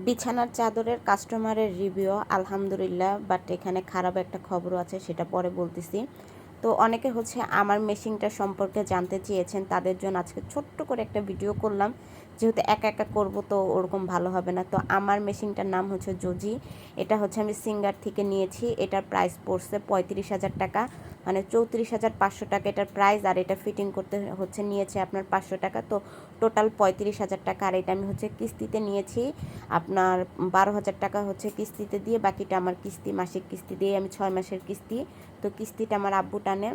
বিছানার চাদরের কাস্টমারের রিভিউ আলহামদুলিল্লাহ, বাট এখানে খারাপ একটা খবরও আছে, সেটা পরে বলতেছি। তো অনেকে হচ্ছে আমার মেশিনটা সম্পর্কে জানতে চেয়েছেন, তাদের জন্য আজকে ছোট্ট করে একটা ভিডিও করলাম। যেহেতু একা একা করবো তো ওরকম ভালো হবে না। তো আমার মেশিনটার নাম হচ্ছে জোজি। এটা হচ্ছে আমি সিঙ্গার থেকে নিয়েছি। এটার প্রাইস পড়ছে 35,000 টাকা, মানে 34,500 টাকা এটার প্রাইস। আর এটা ফিটিং করতে হচ্ছে নিয়েছে আপনার 500 টাকা, তো টোটাল 35,000 টাকা। আর এটা আমি হচ্ছে কিস্তিতে নিয়েছি আপনার 12,000 টাকা হচ্ছে কিস্তিতে দিয়ে, বাকিটা আমার কিস্তি, মাসিক কিস্তি দিয়ে আমি 6 মাসের কিস্তি। তো কিস্তিটা আমার আব্বু টানে।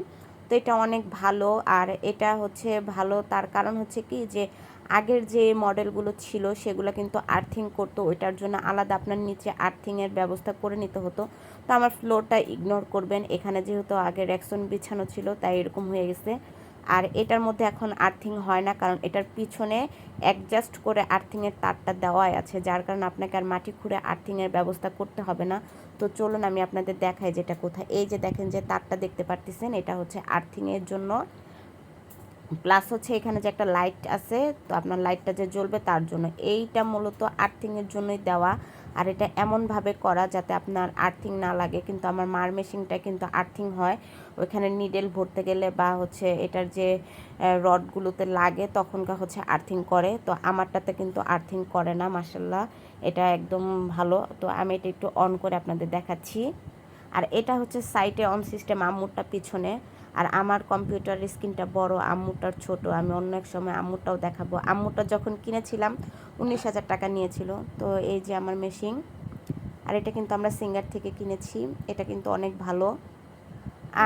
তো এটা অনেক ভালো। আর এটা হচ্ছে ভালো তার কারণ হচ্ছে কি, যে আগের যে মডেলগুলো ছিল সেগুলো কিন্তু আর্থিং করতো, ওইটার জন্য আলাদা আপনার নিচে আর্থিংয়ের ব্যবস্থা করে নিতে হতো। তো আমার ফ্লোরটা ইগনোর করবেন, এখানে যেহেতু আগে রেক্সন বিছানো ছিল তাই এরকম হয়ে গেছে। আর এটার মধ্যে এখন আর্থিং হয় না, কারণ এটার পিছনে অ্যাডজাস্ট করে আর্থিংয়ের তারটা দেওয়াই আছে, যার কারণে আপনাকে আর মাটি খুঁড়ে আর্থিংয়ের ব্যবস্থা করতে হবে না। তো চলুন আমি আপনাদের দেখাই যেটা কোথায়। এই যে দেখেন যে তারটা দেখতে পারতেছেন, এটা হচ্ছে আর্থিংয়ের জন্য। প্লাস হচ্ছে এখানে যে একটা লাইট আছে, তো আপনার লাইটটা যে জ্বলবে তার জন্য। এইটা মূলত আর্থিংয়ের জন্যই দেওয়া। আর এটা এমনভাবে করা যাতে আপনার আর্থিং না লাগে, কিন্তু আমার মার মেশিনটা কিন্তু আর্থিং হয়। ওইখানে নিডেল ভরতে গেলে বা হচ্ছে এটার যে রডগুলোতে লাগে তখনকার হচ্ছে আর্থিং করে। তো আমারটাতে কিন্তু আর্থিং করে না, মাশাল্লাহ এটা একদম ভালো। তো আমি এটা একটু অন করে আপনাদের দেখাচ্ছি। আর এটা হচ্ছে সাইটে অন সিস্টেম, আম্মুরটা পিছনে। আর আমার কম্পিউটার স্ক্রিনটা বড়, আম্মুরটার ছোট। আমি অন্য এক সময় আম্মুরটাও দেখাবো। আম্মুরটা যখন কিনেছিলাম 19,000 টাকা নিয়েছিল। তো এই যে আমার মেশিন। আর এটা কিন্তু আমরা সিঙ্গার থেকে কিনেছি। এটা কিন্তু অনেক ভালো।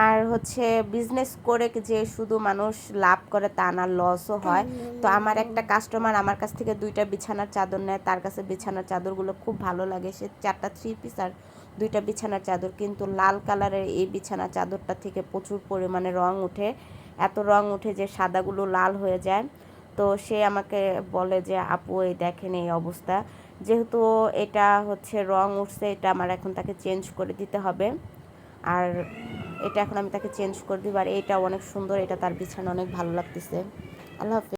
আর হচ্ছে বিজনেস করে যে শুধু মানুষ লাভ করে তা না, লসও হয়। তো আমার একটা কাস্টমার আমার কাছ থেকে 2টা বিছানার চাদর নেয়, তার কাছে বিছানার চাদরগুলো খুব ভালো লাগে। সে 4টা 3 পিস আর 2টা বিছানার চাদর, কিন্তু লাল কালারের এই বিছানার চাদরটা থেকে প্রচুর পরিমাণে রং উঠে, এত রং উঠে যে সাদাগুলো লাল হয়ে যায়। তো সে আমাকে বলে যে আপু এই দেখেন এই অবস্থা। যেহেতু এটা হচ্ছে রং উঠছে, এটা আমার এখন তাকে চেঞ্জ করে দিতে হবে। আর এটা এখন আমি তাকে চেঞ্জ করে দিব। আর এটা অনেক সুন্দর, এটা তার বিছানা অনেক ভালো লাগতেছে। আল্লাহ হাফেজ।